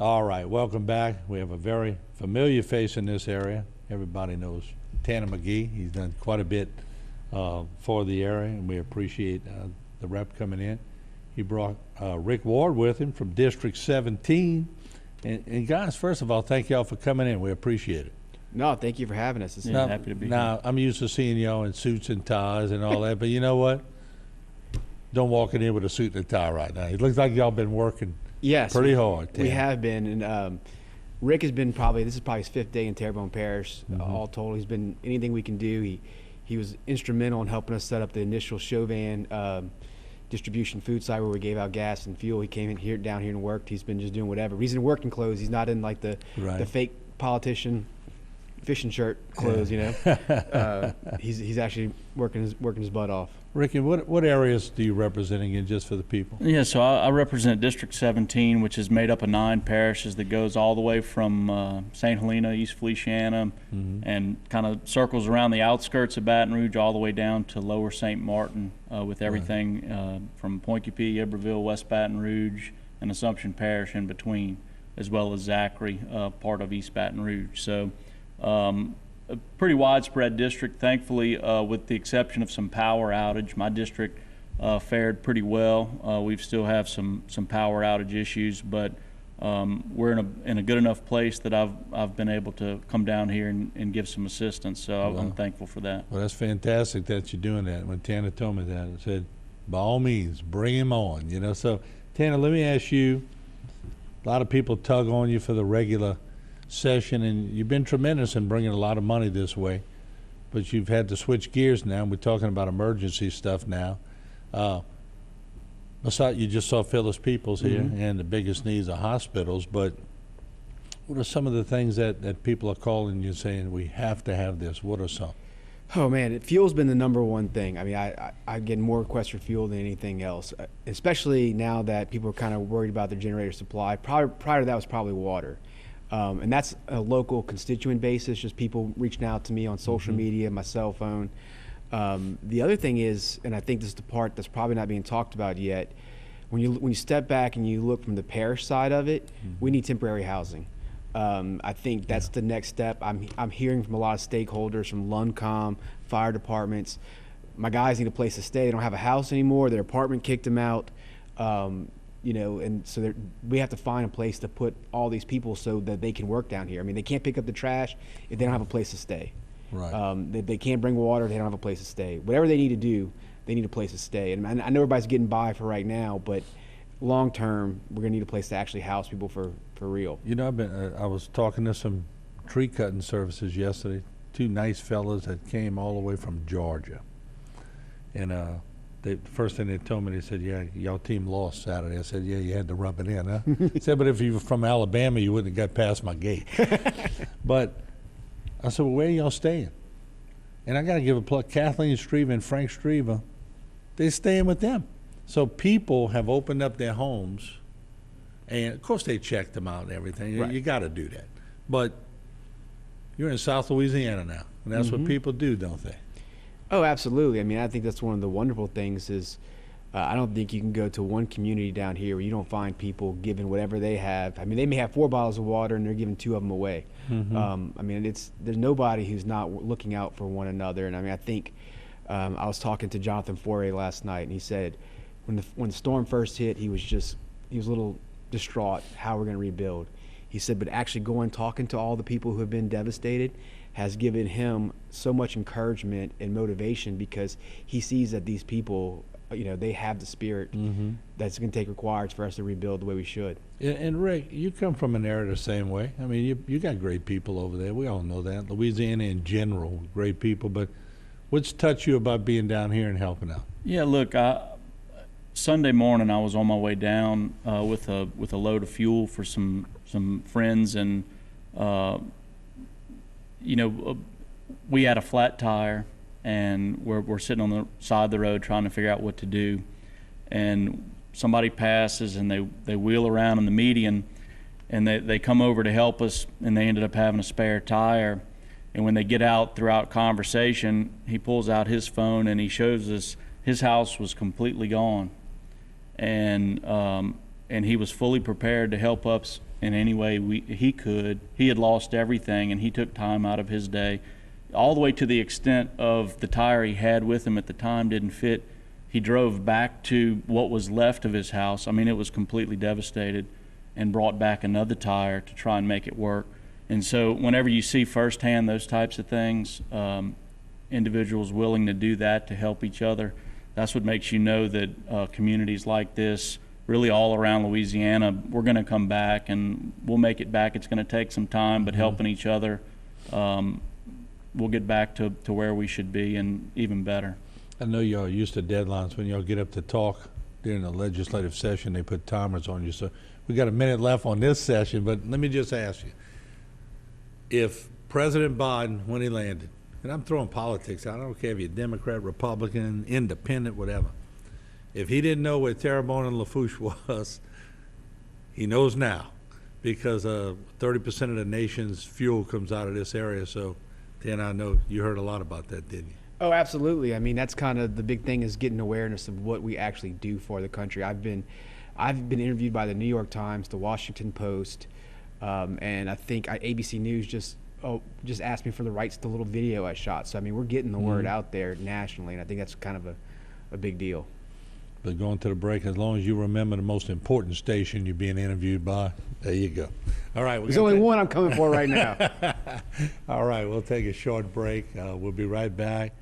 All right, welcome back. We have a very familiar face in this area. Everybody knows Tanner Magee. He's done quite a bit for the area, and we appreciate the rep coming in. He brought Rick Ward with him from District 17. And guys, first of all, thank y'all for coming in. We appreciate it. No, thank you for having us. Yeah, happy to be here. Now, I'm used to seeing y'all in suits and ties and all that, but you know what? Don't walk in here with a suit and a tie right now. It looks like y'all been working pretty hard. We have been, and Rick has been this is probably his 5th day in Terrebonne Parish. All told, he's been anything we can do. He was instrumental in helping us set up the initial show van distribution food site where we gave out gas and fuel. He came in down here and worked. He's been just doing whatever. He's in working clothes. He's not in like the fake politician fishing shirt clothes, you know. He's actually working his butt off. Ricky, what areas do you represent again, just for the people? Yeah, so I represent District 17, which is made up of 9 parishes that goes all the way from St. Helena, East Feliciana, and kind of circles around the outskirts of Baton Rouge all the way down to Lower St. Martin, with everything from Poincupee, Iberville, West Baton Rouge, and Assumption Parish in between, as well as Zachary, part of East Baton Rouge. So a pretty widespread district, thankfully, with the exception of some power outage. My district fared pretty well. We still have some power outage issues, but we're in a good enough place that I've been able to come down here and give some assistance. So I'm thankful for that. Well, that's fantastic that you're doing that. When Tanner told me that, I said, by all means, bring him on. You know, so Tanner, let me ask you. A lot of people tug on you for the regular session, and you've been tremendous in bringing a lot of money this way, but you've had to switch gears now. We're talking about emergency stuff now. You just saw Phyllis Peoples here, and the biggest needs are hospitals, but what are some of the things that people are calling you saying, we have to have this? What are some? Oh man, fuel's been the number one thing. I mean, I get more requests for fuel than anything else, especially now that people are kind of worried about their generator supply. Prior to that was probably water. And that's a local constituent basis, just people reaching out to me on social media, my cell phone. The other thing is, and I think this is the part that's probably not being talked about yet, when you step back and you look from the parish side of it, we need temporary housing. I think that's the next step. I'm hearing from a lot of stakeholders, from Luncom, fire departments. My guys need a place to stay. They don't have a house anymore. Their apartment kicked them out. You know, and so we have to find a place to put all these people so that they can work down here. I mean, they can't pick up the trash if they don't have a place to stay. Right. They can't bring water if they don't have a place to stay. Whatever they need to do, they need a place to stay. And I know everybody's getting by for right now, but long term, we're gonna need a place to actually house people for real. You know, I was talking to some tree cutting services yesterday. 2 nice fellas that came all the way from Georgia, and the first thing they told me, they said, yeah, y'all team lost Saturday. I said, yeah, you had to rub it in, huh? He said, but if you were from Alabama, you wouldn't have got past my gate. But I said, well, where are y'all staying? And I got to give a plug. Kathleen Streva and Frank Streva, they're staying with them. So people have opened up their homes, and of course they checked them out and everything. Right. You got to do that. But you're in South Louisiana now, and that's what people do, don't they? Oh, absolutely. I mean, I think that's one of the wonderful things is I don't think you can go to one community down here where you don't find people giving whatever they have. I mean, they may have 4 bottles of water and they're giving 2 of them away. I mean, there's nobody who's not looking out for one another. And I mean, I think I was talking to Jonathan Foray last night, and he said when the storm first hit, he was a little distraught how we're going to rebuild. He said, but actually talking to all the people who have been devastated has given him so much encouragement and motivation, because he sees that these people, you know, they have the spirit that's going to take required for us to rebuild the way we should. And Rick, you come from an area the same way. I mean, you got great people over there. We all know that. Louisiana in general, great people. But what's touched you about being down here and helping out? Yeah, look, Sunday morning I was on my way down with a load of fuel for some friends, and you know, we had a flat tire, and we're sitting on the side of the road trying to figure out what to do, and somebody passes and they wheel around in the median, and they come over to help us, and they ended up having a spare tire. And when they get out throughout conversation, he pulls out his phone and he shows us his house was completely gone, and he was fully prepared to help us in any way he could. He had lost everything, and he took time out of his day, all the way to the extent of the tire he had with him at the time didn't fit. He drove back to what was left of his house. I mean, it was completely devastated, and brought back another tire to try and make it work. And so whenever you see firsthand those types of things, individuals willing to do that to help each other, that's what makes you know that communities like this, really all around Louisiana, we're going to come back and we'll make it back. It's going to take some time, but helping each other, we'll get back to where we should be and even better. I know y'all used to deadlines. When y'all get up to talk during the legislative session, they put timers on you. So we got a minute left on this session, but let me just ask you. If President Biden, when he landed, and I'm throwing politics out, I don't care if you're Democrat, Republican, Independent, whatever. If he didn't know where Terrebonne and Lafourche was, he knows now, because 30% of the nation's fuel comes out of this area. So then I know you heard a lot about that, didn't you? Oh, absolutely. I mean, that's kind of the big thing, is getting awareness of what we actually do for the country. I've been interviewed by the New York Times, the Washington Post, and I think ABC News just asked me for the rights to the little video I shot. So I mean, we're getting the word out there nationally, and I think that's kind of a big deal. But going to the break, as long as you remember the most important station you're being interviewed by, there you go. All right. There's only one I'm coming for right now. All right, we'll take a short break. We'll be right back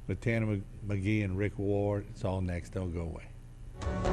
with Tanner Magee and Rick Ward. It's all next. Don't go away.